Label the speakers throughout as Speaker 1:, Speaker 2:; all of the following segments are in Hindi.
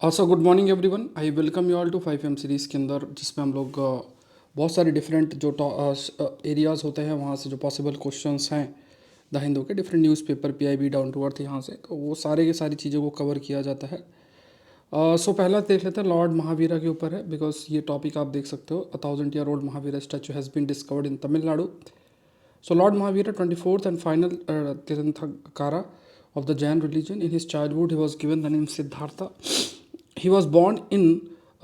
Speaker 1: So good morning everyone, I welcome you all to 5M series के अंदर, जिसमें हम लोग बहुत सारे डिफरेंट जो एरियाज़ होते हैं वहाँ से जो पॉसिबल क्वेश्चंस हैं द हिंदू के different newspaper PIB down to earth यहाँ से, तो वो सारे के सारी चीज़ों को कवर किया जाता है। सो पहला देख लेते हैं, लॉर्ड महावीरा के ऊपर है, बिकॉज ये टॉपिक आप देख सकते हो। 1000 year old Mahavira statue has been discovered in Tamil Nadu. So Lord Mahavira, 24th and final Tirthankara of the Jain religion, in his childhood he was given the name Siddhartha. He was born in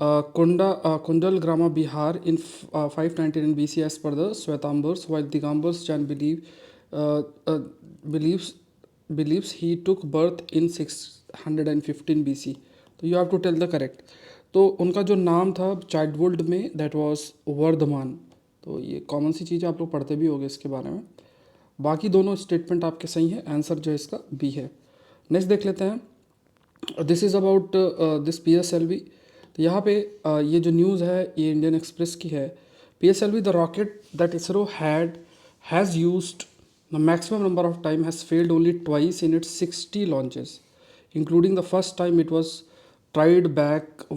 Speaker 1: Kundal Grama, Bihar in 599 BC as per the Svetambars, while Digambars Jain uh, uh, believes believes he took birth in 615 BC. तो you have to tell the correct. तो उनका जो नाम था चाइल्डहुड में, दैट वाज वर्धमान। तो ये कॉमन सी चीज़ आप लोग पढ़ते भी होंगे इसके बारे में। बाकी दोनों स्टेटमेंट आपके सही है, आंसर जो है इसका बी है। नेक्स्ट देख लेते हैं, this is about this PSLV। तो यहाँ पे ये जो न्यूज़ है ये इंडियन एक्सप्रेस की है। PSLV, the rocket that ISRO has used the maximum number of time has failed only twice in its 60 launches, including the first time it was tried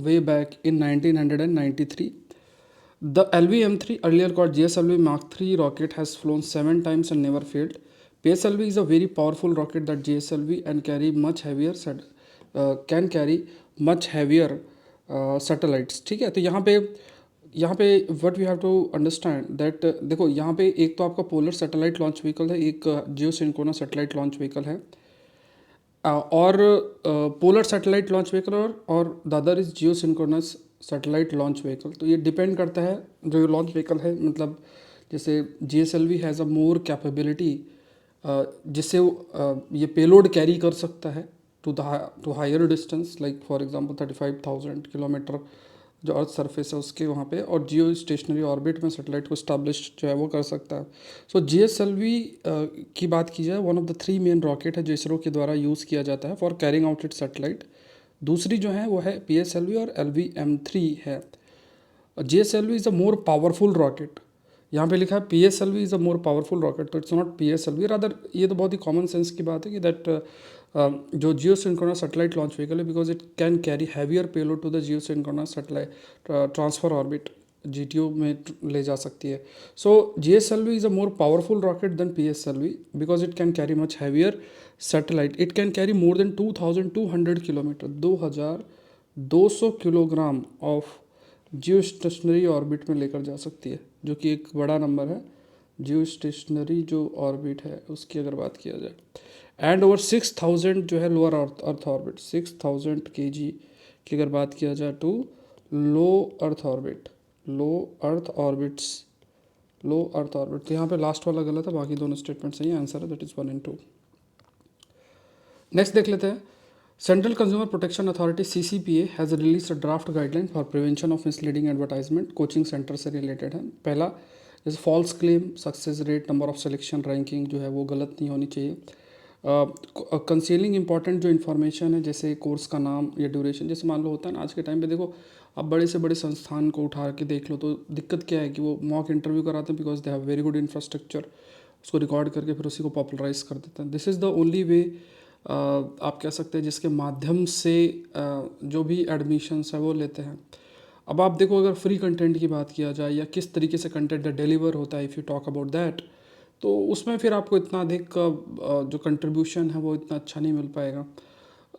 Speaker 1: way back in 1993. The LV-M3, earlier called GSLV Mark III rocket, has flown 7 times and never failed. PSLV is a very powerful rocket that GSLV and carry much heavier can carry much heavier satellites. ठीक है, तो यहाँ पे what we have to understand that, देखो यहाँ पे एक तो आपका पोलर सैटेलाइट लॉन्च व्हीकल है, एक जियो सिंक्रोनस सैटेलाइट लॉन्च व्हीकल है, और पोलर सैटेलाइट लॉन्च व्हीकल और the other is Jio synchronous satellite launch vehicle. तो ये डिपेंड करता है जो लॉन्च व्हीकल है, मतलब जैसे GSLV has a more capability, जिससे ये पेलोड कैरी कर सकता है to higher distance, like for example 35,000 kilometre जो अर्थ सरफेस है उसके वहाँ पे, और जियो स्टेशनरी ऑर्बिट में सैटेलाइट को स्टैब्लिश जो है वो कर सकता है। सो GSLV की बात की जाए, one of the 3 main rocket है जो इसरो के द्वारा यूज़ किया जाता है for carrying out it satellite. दूसरी जो है वो है PSLV और LV-M3 है। GSLV is a more powerful rocket. यहाँ पे लिखा है PSLV is a more powerful rocket, तो इट्स नॉट PSLV रादर। ये तो बहुत ही कॉमन सेंस की बात है कि दैट जो geo synchronous satellite launch vehicle है, because it can carry heavier payload to the geo synchronous satellite transfer orbit, GTO में ले जा सकती है। So GSLV is a more powerful rocket than PSLV because it can carry much heavier satellite. It can carry more than 2200 kilometre, 2200 kilogram of geo stationary orbit में लेकर जा सकती है, जो कि एक बड़ा नंबर है। जियो स्टेशनरी जो ऑर्बिट है उसकी अगर बात किया जाए, एंड ओवर 6000 जो है लोअर अर्थ ऑर्बिट, 6000 kg की अगर बात किया जाए to low earth orbit, low earth orbits, low earth orbit. तो यहाँ पे लास्ट वाला गलत है, बाकी दोनों स्टेटमेंट सही है, आंसर है दैट इज़ 1 and 2। नेक्स्ट देख लेते हैं, central consumer protection authority CCPA has release a draft guideline for prevention of misleading advertisement, coaching centre से रिलेटेड है। पहला, जैसे false claim, success rate, number of selection, ranking जो है वो गलत नहीं होनी चाहिए। कंसीलिंग इंपॉर्टेंट जो इन्फॉर्मेशन है, जैसे कोर्स का नाम या ड्यूरेशन, जैसे मान लो होता है ना आज के टाइम पे, देखो आप बड़े से बड़े संस्थान को उठा के देख लो, तो दिक्कत क्या है कि वो मॉक इंटरव्यू कराते हैं because they have very good infrastructure, उसको रिकॉर्ड करके फिर उसी को पॉपुलराइज कर देते हैं। This is the only way आप कह सकते हैं जिसके माध्यम से जो भी एडमिशन्स है वो लेते हैं। अब आप देखो, अगर फ्री कंटेंट की बात किया जाए या किस तरीके से कंटेंट डिलीवर होता है, if you talk about that, तो उसमें फिर आपको इतना अधिक जो कंट्रीब्यूशन है वो इतना अच्छा नहीं मिल पाएगा।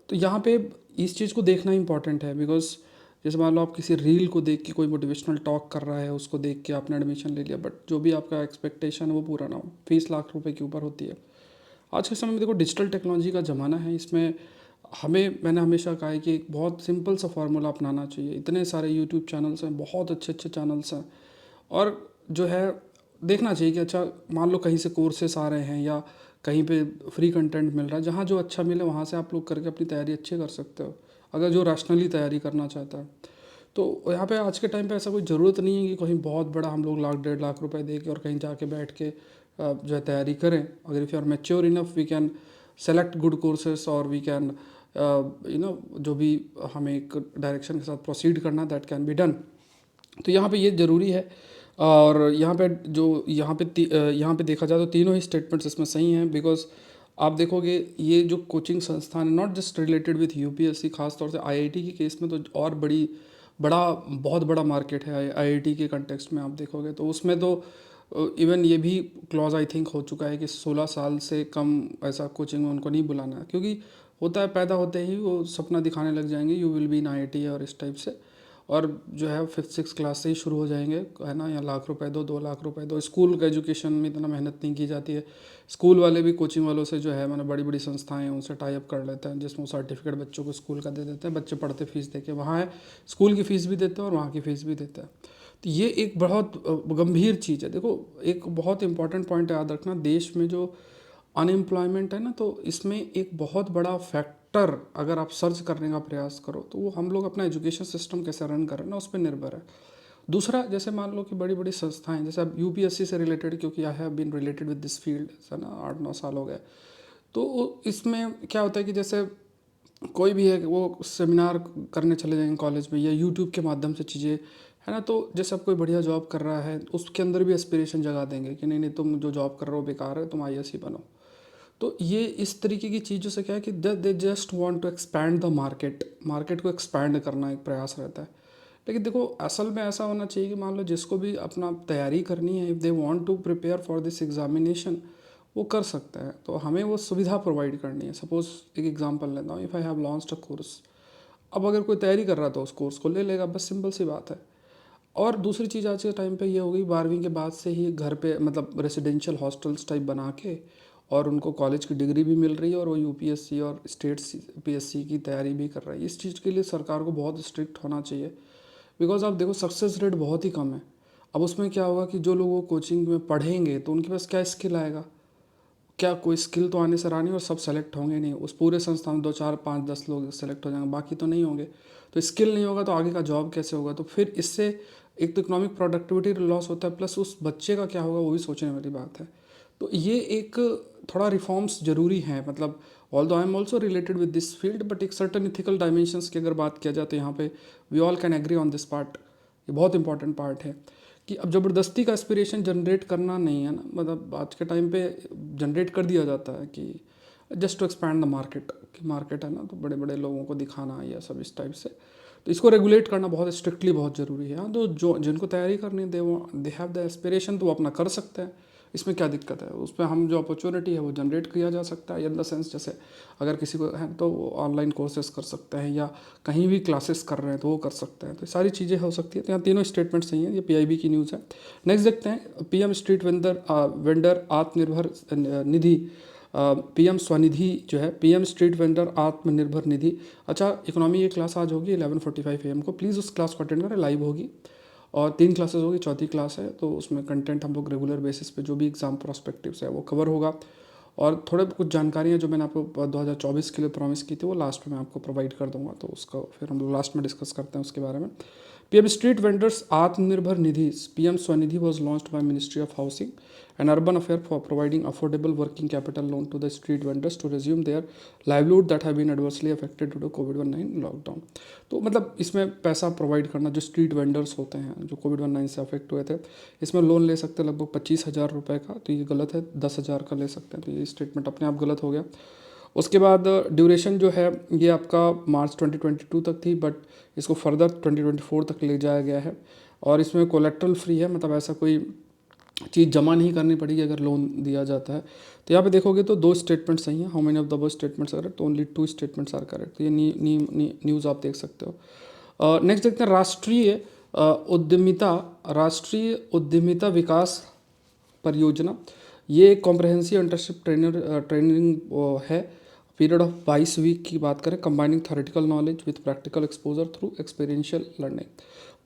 Speaker 1: तो यहाँ पे इस चीज़ को देखना इंपॉर्टेंट है, बिकॉज जैसे मान लो आप किसी रील को देख के कोई मोटिवेशनल टॉक कर रहा है, उसको देख के आपने एडमिशन ले लिया, बट जो भी आपका एक्सपेक्टेशन है वो पूरा ना हो, फीस लाख रुपए के ऊपर होती है। आज के समय में देखो डिजिटल टेक्नोलॉजी का ज़माना है, इसमें मैंने हमेशा कहा है कि एक बहुत सिंपल सा फार्मूला अपनाना चाहिए। इतने सारे यूट्यूब चैनल्स हैं, बहुत अच्छे अच्छे चैनल्स हैं, और जो है देखना चाहिए कि अच्छा मान लो कहीं से कोर्सेस आ रहे हैं या कहीं पे फ्री कंटेंट मिल रहा है, जहाँ जो अच्छा मिले वहाँ से आप लोग करके अपनी तैयारी अच्छी कर सकते हो, अगर जो रैशनली तैयारी करना चाहता है। तो यहाँ पे आज के टाइम पे ऐसा कोई ज़रूरत नहीं है कि कहीं बहुत बड़ा हम लोग लाख 1.5 लाख रुपए दे के और कहीं जाके बैठ के जो है तैयारी करें। अगर if you are mature enough, we can select good courses, और वी कैन जो भी हमें एक डायरेक्शन के साथ प्रोसीड करना, दैट कैन बी डन। तो यहाँ पे ये ज़रूरी है। और यहाँ पे जो यहाँ पे देखा जाए तो तीनों ही स्टेटमेंट्स इसमें सही हैं, बिकॉज आप देखोगे ये जो कोचिंग संस्थान है not just related with UPSC, खासतौर से आईआईटी के केस में तो और बड़ा बहुत बड़ा मार्केट है आईआईटी के कंटेक्स्ट में। आप देखोगे तो उसमें तो इवन ये भी क्लॉज आई थिंक हो चुका है कि 16 साल से कम ऐसा कोचिंग में उनको नहीं बुलाना है, क्योंकि होता है पैदा होते ही वो सपना दिखाने लग जाएंगे you will be in IIT और इस टाइप से, और जो है 5th 6th क्लास से ही शुरू हो जाएंगे, है ना। या लाख रुपए दो, 2 लाख रुपए दो। स्कूल का एजुकेशन में इतना मेहनत नहीं की जाती है। स्कूल वाले भी कोचिंग वालों से जो है मैंने बड़ी बड़ी संस्थाएं हैं उनसे टाई अप कर लेते हैं, जिसमें सर्टिफिकेट बच्चों को स्कूल का दे देते हैं, बच्चे पढ़ते फीस दे के वहाँ है, स्कूल की फ़ीस भी देते हैं और वहाँ की फ़ीस भी देते हैं। तो ये एक बहुत गंभीर चीज़ है। देखो एक बहुत इंपॉर्टेंट पॉइंट याद रखना, देश में जो अनएम्प्लॉयमेंट है ना, तो इसमें एक बहुत बड़ा फैक्टर अगर आप सर्च करने का प्रयास करो तो वो हम लोग अपना एजुकेशन सिस्टम कैसे रन कर रहे हैं ना, उस पर निर्भर है। दूसरा, जैसे मान लो कि बड़ी बड़ी संस्थाएं, जैसे अब यूपीएससी से रिलेटेड, क्योंकि I have been related with this field है ना, 8-9 साल हो गए। तो इसमें क्या होता है कि जैसे कोई भी है वो सेमिनार करने चले जाएंगे कॉलेज में या यूट्यूब के माध्यम से चीज़ें, है ना। तो जैसे अब कोई बढ़िया जॉब कर रहा है उसके अंदर भी एस्पिरेशन जगा देंगे कि नहीं नहीं तुम जो जॉब कर रहे हो बेकार है, तुम आईएएस ही बनो। तो ये इस तरीके की चीज़ों से क्या है कि they just want to expand the market को एक्सपैंड करना एक प्रयास रहता है। लेकिन देखो असल में ऐसा होना चाहिए कि मान लो जिसको भी अपना तैयारी करनी है, if they want to prepare for this examination, वो कर सकते हैं। तो हमें वो सुविधा प्रोवाइड करनी है। सपोज़ एक एग्जांपल लेता हूँ, if I have launched a course, अब अगर कोई तैयारी कर रहा था उस कोर्स को ले लेगा, बस सिंपल सी बात है। और दूसरी चीज़ आज के टाइम पे ये हो गई, 12वीं के बाद से ही घर पे मतलब रेसिडेंशियल हॉस्टल्स टाइप बना के और उनको कॉलेज की डिग्री भी मिल रही है और वो यूपीएससी और स्टेट पीएससी की तैयारी भी कर रहा है। इस चीज़ के लिए सरकार को बहुत स्ट्रिक्ट होना चाहिए, बिकॉज आप देखो सक्सेस रेट बहुत ही कम है। अब उसमें क्या होगा कि जो लोग वो कोचिंग में पढ़ेंगे तो उनके पास क्या स्किल आएगा, क्या कोई स्किल तो आने से रहा नहीं, और सब सेलेक्ट होंगे नहीं। उस पूरे संस्थान में 2 4 5 10 लोग सेलेक्ट हो जाएंगे, बाकी तो नहीं होंगे। तो स्किल नहीं होगा तो आगे का जॉब कैसे होगा। तो फिर इससे एक तो इकोनॉमिक प्रोडक्टिविटी लॉस होता है, प्लस उस बच्चे का क्या होगा वो भी सोचने वाली बात है। तो ये एक थोड़ा रिफॉर्म्स जरूरी हैं। मतलब although I am also related with this field, but एक सर्टन इथिकल डायमेंशंस की अगर बात किया जाए तो यहाँ पे we all can agree on this part. ये बहुत इंपॉर्टेंट पार्ट है कि अब ज़बरदस्ती का एस्पिरेशन जनरेट करना नहीं है ना। मतलब आज के टाइम पे जनरेट कर दिया जाता है कि just to expand the market, कि मार्केट है ना तो बड़े बड़े लोगों को दिखाना या सब इस टाइप से। तो इसको रेगुलेट करना बहुत स्ट्रिक्टली बहुत ज़रूरी है। हाँ, तो जो जिनको तैयारी करनी है दे हैव द एस्पिरेशन, तो वो अपना कर सकते हैं। इसमें क्या दिक्कत है, उस पर हम जो अपॉर्चुनिटी है वो जनरेट किया जा सकता है इन द सेंस, जैसे अगर किसी को है तो वो ऑनलाइन कोर्सेज कर सकते हैं या कहीं भी क्लासेस कर रहे हैं तो वो कर सकते हैं। तो सारी चीज़ें हो सकती है। तो यहाँ तीनों स्टेटमेंट सही हैं। ये पीआईबी की न्यूज़ है। नेक्स्ट देखते हैं, पीएम स्ट्रीट वेंडर आत्मनिर्भर निधि, पीएम स्वनिधि जो है, PM street vendor Atmanirbhar Nidhi. अच्छा, इकोनॉमी ये क्लास आज होगी 11:45 AM को, प्लीज़ उस क्लास को अटेंड करें, लाइव होगी। और 3 क्लासेस होगी, चौथी क्लास है, तो उसमें कंटेंट हम लोग रेगुलर बेसिस पे जो भी एग्ज़ाम प्रोस्पेक्टिव्स है वो कवर होगा। और थोड़े कुछ जानकारियाँ जो मैंने आपको 2024 के लिए प्रॉमिस की थी वो लास्ट में मैं आपको प्रोवाइड कर दूंगा, तो उसका फिर हम लोग लास्ट में डिस्कस करते हैं उसके बारे में। PM street vendors Atmanirbhar Nidhi, PM Svanidhi was launched by ministry of housing and urban affair for providing affordable working capital loan to the street vendors to resume their livelihood that have been adversely affected due to कोविड-19 लॉकडाउन। तो मतलब इसमें पैसा प्रोवाइड करना, जो स्ट्रीट वेंडर्स होते हैं जो कोविड-19 से अफेक्ट हुए थे, इसमें लोन ले सकते हैं लगभग 25,000 रुपये का। तो ये गलत है, 10,000 का ले सकते हैं। तो ये स्टेटमेंट अपने आप गलत हो गया। उसके बाद ड्यूरेशन जो है ये आपका मार्च 2022 तक थी, बट इसको फर्दर 2024 तक ले जाया गया है। और इसमें कोलेट्रल फ्री है, मतलब ऐसा कोई चीज़ जमा नहीं करनी पड़ेगी अगर लोन दिया जाता है। तो यहाँ पे देखोगे तो 2 स्टेटमेंट सही हैं। How many of the above statements are correct, तो ओनली 2 स्टेटमेंट्स आर करेक्ट। तो ये न्यूज़ आप देख सकते हो। नेक्स्ट देखते हैं, राष्ट्रीय उद्यमिता विकास परियोजना। ये एक कॉम्प्रहेंसिव इंटर्नशिप ट्रेनिंग है। पीरियड ऑफ 22 वीक की बात करें, combining theoretical knowledge with practical exposure through experiential learning.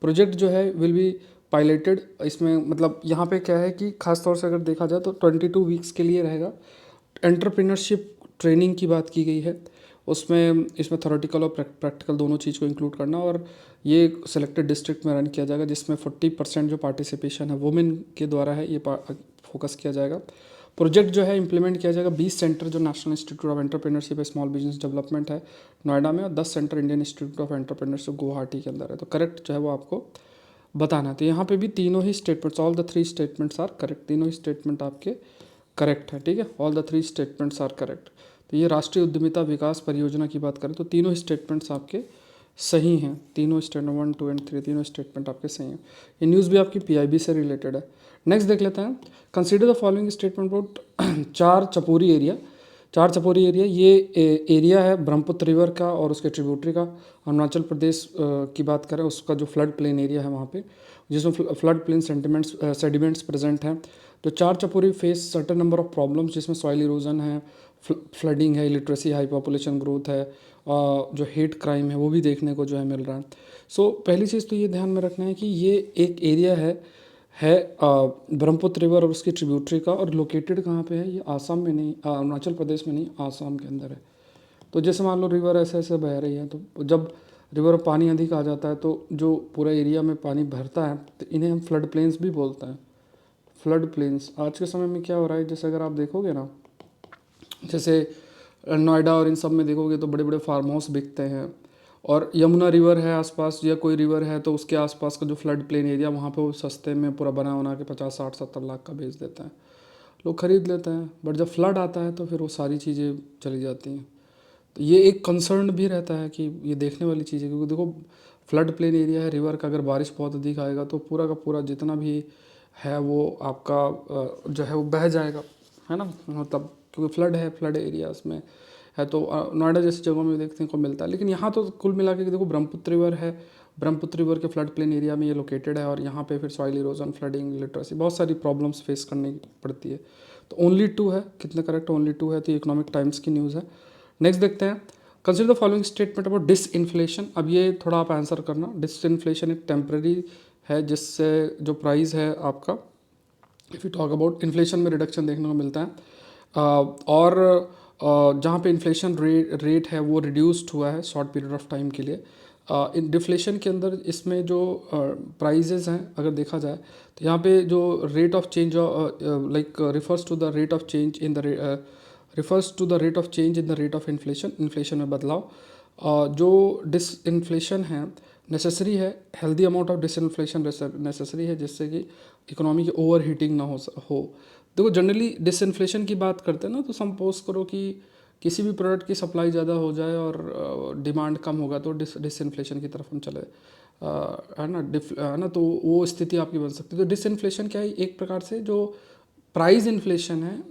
Speaker 1: Project जो है विल बी पायलटेड। इसमें मतलब यहाँ पे क्या है कि खासतौर से अगर देखा जाए तो 22 वीक्स के लिए रहेगा। एंटरप्रेन्योरशिप ट्रेनिंग की बात की गई है उसमें, इसमें थ्योरेटिकल और प्रैक्टिकल दोनों चीज़ को इंक्लूड करना। और ये सेलेक्टेड डिस्ट्रिक्ट में रन किया जाएगा, जिसमें 40% जो पार्टिसिपेशन है वुमेन के द्वारा है, ये फोकस किया जाएगा। प्रोजेक्ट जो है इंप्लीमेंट किया जाएगा 20 सेंटर जो national institute of entrepreneurship small business development है नोएडा में, और 10 centre Indian institute of entrepreneurship Guwahati के अंदर है। तो करेक्ट जो है वो आपको बताना। तो यहाँ पे भी तीनों ही statements, all the 3 statements are correct, तीनों ही स्टेटमेंट आपके करेक्ट है, ठीक है, all the three statements are correct. तो ये राष्ट्रीय उद्यमिता विकास परियोजना की बात करें तो तीनों स्टेटमेंट्स आपके सही हैं, तीनों स्टेटमेंट 1, 2 एंड 3 तीनों स्टेटमेंट आपके सही हैं। ये न्यूज़ भी आपकी पीआईबी से रिलेटेड है। नेक्स्ट देख लेते हैं, consider the following statement about चार चपोरी एरिया। चार चपोरी एरिया, ये एरिया है ब्रह्मपुत्र रिवर का और उसके ट्रिब्यूटरी का। अरुणाचल प्रदेश की बात करें, उसका जो फ्लड प्लेन एरिया है वहाँ पे, जिसमें फ्लड प्लेन सेडिमेंट्स प्रेजेंट हैं। तो char chapori face certain number of problems, जिसमें सॉइल इरोजन है, फ्लडिंग है, इलिटरेसी, हाई पॉपुलेशन ग्रोथ है, जो हेट क्राइम है वो भी देखने को जो है मिल रहा है। सो पहली चीज़ तो ये ध्यान में रखना है कि ये एक एरिया है ब्रह्मपुत्र रिवर और उसकी ट्रिब्यूटरी का, और लोकेटेड कहाँ पे है, ये आसाम में नहीं, अरुणाचल प्रदेश में नहीं, आसाम के अंदर है। तो जैसे मान लो रिवर ऐसे ऐसे बह रही है, तो जब रिवर में पानी अधिक आ जाता है तो जो पूरा एरिया में पानी भरता है तो इन्हें हम फ्लड प्लेन्स भी बोलते हैं। फ्लड प्लेन्स आज के समय में क्या हो रहा है, जैसे अगर आप देखोगे ना, जैसे नोएडा और इन सब में देखोगे तो बड़े बड़े फार्म हाउस बिकते हैं, और यमुना रिवर है आसपास या कोई रिवर है तो उसके आसपास का जो फ्लड प्लेन एरिया, वहाँ पे वो सस्ते में पूरा बना के 50, 60, 70 लाख का बेच देते हैं, लोग खरीद लेते हैं। बट जब फ्लड आता है तो फिर वो सारी चीज़ें चली जाती हैं। तो ये एक कंसर्न भी रहता है कि ये देखने वाली चीज़ है, क्योंकि देखो फ्लड प्लेन एरिया है रिवर का, अगर बारिश बहुत अधिक आएगा तो पूरा का पूरा जितना भी है वो आपका जो है वो बह जाएगा, है ना, मतलब क्योंकि फ्लड है, फ्लड एरियाज में है। तो नोएडा जैसी जगहों में देखने को मिलता है। लेकिन यहाँ तो कुल मिला के देखो ब्रह्मपुत्र रिवर है, ब्रह्मपुत्र रिवर के फ्लड प्लेन एरिया में ये लोकेटेड है, और यहाँ पे फिर सॉइल इरोजन, फ्लडिंग, लिटरेसी, बहुत सारी प्रॉब्लम्स फेस करनी पड़ती है। तो ओनली 2 है, कितने करेक्ट, ओनली 2 है, तो इकोनॉमिक टाइम्स की न्यूज़ है। नेक्स्ट देखते हैं, consider the following statement about disinflation. अब ये थोड़ा आप आंसर करना। डिसइन्फ्लेशन एक टेम्प्रेरी है, जिससे जो प्राइस है आपका, if you talk about inflation में रिडक्शन देखने को मिलता है, और जहाँ पे इन्फ्लेशन रेट है वो रिड्यूस्ड हुआ है शॉर्ट पीरियड ऑफ टाइम के लिए। इन डिफ्लेशन के अंदर इसमें जो प्राइजेज हैं अगर देखा जाए तो यहाँ पे जो rate of change like refers to the rate of change in the rate of inflation, inflation में बदलाव। जो डिसइन्फ्लेशन है नेसेसरी है, healthy amount of disinflation necessary है, जिससे कि इकोनॉमी की ओवर हीटिंग ना हो। देखो जनरली डिसइन्फ्लेशन की बात करते हैं ना, तो सपोज करो कि किसी भी प्रोडक्ट की सप्लाई ज़्यादा हो जाए और डिमांड कम होगा तो डिसइन्फ्लेशन की तरफ हम चले, है ना, तो वो स्थिति आपकी बन सकती है। तो डिसइन्फ्लेशन क्या है, एक प्रकार से जो प्राइस इन्फ्लेशन है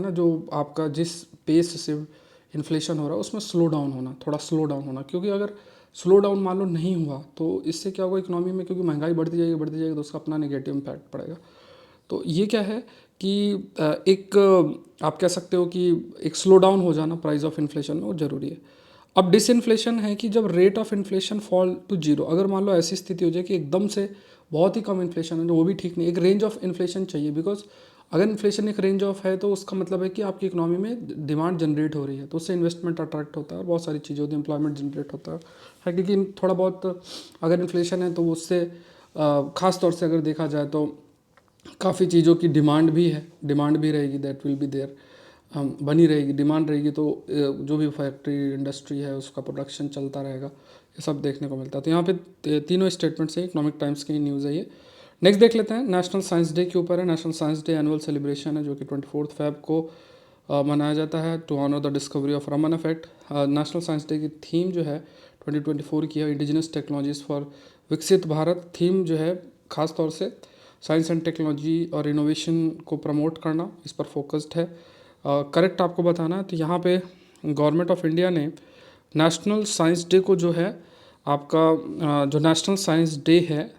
Speaker 1: ना, जो आपका जिस पेस से इन्फ्लेशन हो रहा है उसमें स्लो डाउन होना, थोड़ा स्लो डाउन होना, क्योंकि अगर स्लो डाउन मान लो नहीं हुआ तो इससे क्या होगा इकोनॉमी में, क्योंकि महंगाई बढ़ती जाएगी तो उसका अपना नेगेटिव इम्पैक्ट पड़ेगा। तो ये क्या है कि एक आप कह सकते हो कि एक स्लो डाउन हो जाना प्राइस ऑफ इन्फ्लेशन में वो ज़रूरी है। अब डिसइन्फ्लेशन है कि जब rate of inflation fall to zero, अगर मान लो ऐसी स्थिति हो जाए कि एकदम से बहुत ही कम इन्फ्लेशन है, तो वो भी ठीक नहीं, एक रेंज ऑफ इन्फ्लेशन चाहिए। बिकॉज अगर इन्फ्लेशन एक रेंज ऑफ है तो उसका मतलब है कि आपकी इकोनॉमी में डिमांड जनरेट हो रही है, तो उससे इन्वेस्टमेंट अट्रैक्ट होता है और बहुत सारी चीज़ें होती हैं, एम्प्लॉयमेंट जनरेट होता है। क्योंकि थोड़ा बहुत अगर इन्फ्लेशन है तो उससे ख़ास तौर से अगर देखा जाए तो काफ़ी चीज़ों की डिमांड भी है, डिमांड भी रहेगी, दैट विल बी देयर, बनी रहेगी, डिमांड रहेगी, तो जो भी फैक्ट्री इंडस्ट्री है उसका प्रोडक्शन चलता रहेगा, ये सब देखने को मिलता है। तो यहाँ पे तीनों स्टेटमेंट्स हैं, इकोनॉमिक टाइम्स की न्यूज़ है ये। नेक्स्ट देख लेते हैं, नेशनल साइंस डे के ऊपर है। National science day annual celebration है जो कि 24 फेब को मनाया जाता है to honour the discovery of Raman effect. National science day की थीम जो है 2024 की है, इंडिजिनस टेक्नोलॉजीज़ फॉर विकसित भारत। थीम जो है खास तौर से साइंस एंड टेक्नोलॉजी और इनोवेशन को प्रमोट करना, इस पर फोकस्ड है। करेक्ट आपको बताना है, तो यहाँ पे गवर्नमेंट ऑफ इंडिया ने नेशनल साइंस डे को जो है आपका जो नेशनल साइंस डे है,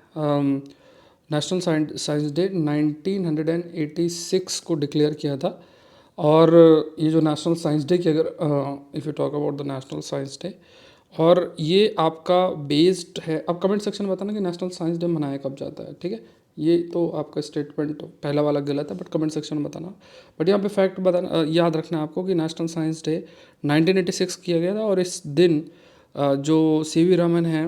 Speaker 1: नेशनल साइंस डे 1986 को डिक्लेयर किया था। और ये जो नेशनल साइंस डे की अगर if you talk about the national science day, और ये आपका बेस्ड है, अब कमेंट सेक्शन में बताना कि नेशनल साइंस डे मनाया कब जाता है, ठीक है। ये तो आपका स्टेटमेंट पहला वाला गलत है, बट कमेंट सेक्शन में बताना। बट यहाँ पे फैक्ट बताना, याद रखना है आपको कि नेशनल साइंस डे 1986 किया गया था, और इस दिन जो सीवी रमन हैं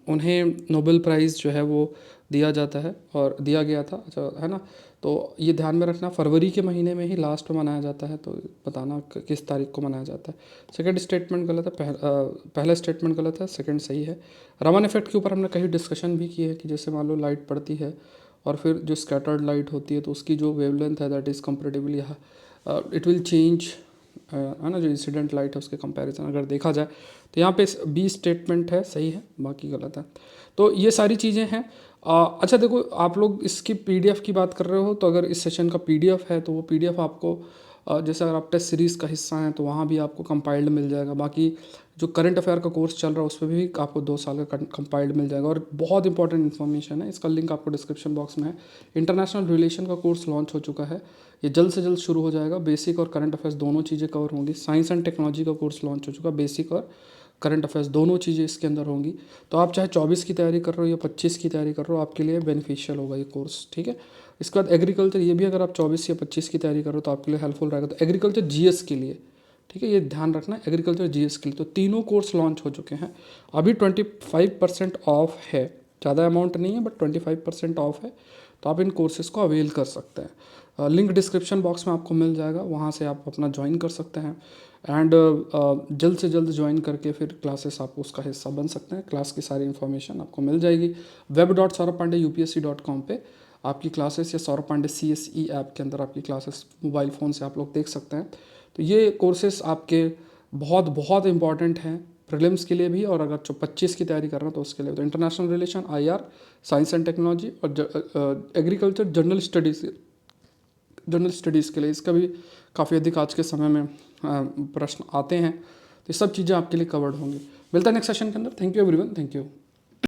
Speaker 1: उन्हें नोबेल प्राइज़ जो है वो दिया जाता है और दिया गया था, अच्छा है ना। तो ये ध्यान में रखना, फरवरी के महीने में ही लास्ट में मनाया जाता है, तो बताना किस तारीख को मनाया जाता है। सेकंड स्टेटमेंट गलत है, पहला स्टेटमेंट गलत है, सेकंड सही है। रमन इफेक्ट के ऊपर हमने कहीं डिस्कशन भी की है कि जैसे मान लो लाइट पड़ती है और फिर जो स्कैटर्ड लाइट होती है तो उसकी जो वेवलेंथ है that is comparatively it will change, है ना, जो इंसिडेंट लाइट है उसके कंपैरिजन अगर देखा जाए तो यहाँ पे बी स्टेटमेंट है सही है, बाकी गलत है। तो ये सारी चीज़ें हैं। अच्छा देखो, आप लोग इसकी पीडीएफ की बात कर रहे हो, तो अगर इस सेशन का पीडीएफ है तो वो पीडीएफ आपको जैसे अगर आप टेस्ट सीरीज़ का हिस्सा हैं तो वहाँ भी आपको कंपाइल्ड मिल जाएगा। बाकी जो करंट अफेयर का कोर्स चल रहा है उस पर भी आपको 2 साल का कंपाइल्ड मिल जाएगा, और बहुत इंपॉर्टेंट इन्फॉर्मेशन है, इसका लिंक आपको डिस्क्रिप्शन बॉक्स में है। इंटरनेशनल रिलेशन का कोर्स लॉन्च हो चुका है, ये जल्द से जल्द शुरू हो जाएगा। बेसिक और करंट अफेयर्स दोनों चीज़ें कवर होंगी। साइंस एंड टेक्नोलॉजी का कोर्स लॉन्च हो चुका है, बेसिक और करंट अफेयर्स दोनों चीज़ें इसके अंदर होंगी। तो आप चाहे 24 की तैयारी कर रहे हो या 25 की तैयारी कर रहे हो, आपके लिए बेनिफिशियल होगा ये कोर्स, ठीक है। इसके बाद एग्रीकल्चर, ये भी अगर आप 24 या 25 की तैयारी कर रहे हो तो आपके लिए हेल्पफुल रहेगा। तो एग्रीकल्चर जीएस के लिए, ठीक है, ये ध्यान रखना, एग्रीकल्चर जीएस के लिए तो तीनों कोर्स लॉन्च हो चुके हैं। अभी 25% ऑफ है, ज़्यादा अमाउंट नहीं है बट 25% ऑफ है, तो आप इन कोर्सेज़ को अवेल कर सकते हैं। लिंक डिस्क्रिप्शन बॉक्स में आपको मिल जाएगा, वहाँ से आप अपना ज्वाइन कर सकते हैं। एंड जल्द से जल्द ज्वाइन करके फिर क्लासेस आप उसका हिस्सा बन सकते हैं। क्लास की सारी इन्फॉर्मेशन आपको मिल जाएगी web.saurabh.pandey.upsc.com पे। आपकी क्लासेस या सौरभ पांडे CSE ऐप के अंदर आपकी क्लासेस मोबाइल फ़ोन से आप लोग देख सकते हैं। तो ये कोर्सेस आपके बहुत बहुत इंपॉर्टेंट हैं प्रीलिम्स के लिए भी, और अगर जो 25 की तैयारी कर रहे हैं तो उसके लिए। तो international relation, IR, science and technology और एग्रीकल्चर, जनरल स्टडीज़ के लिए इसका भी काफ़ी अधिक आज के समय में प्रश्न आते हैं। तो ये सब चीज़ें आपके लिए कवर्ड होंगी। मिलता है नेक्स्ट सेशन के अंदर। Thank you everyone, thank you.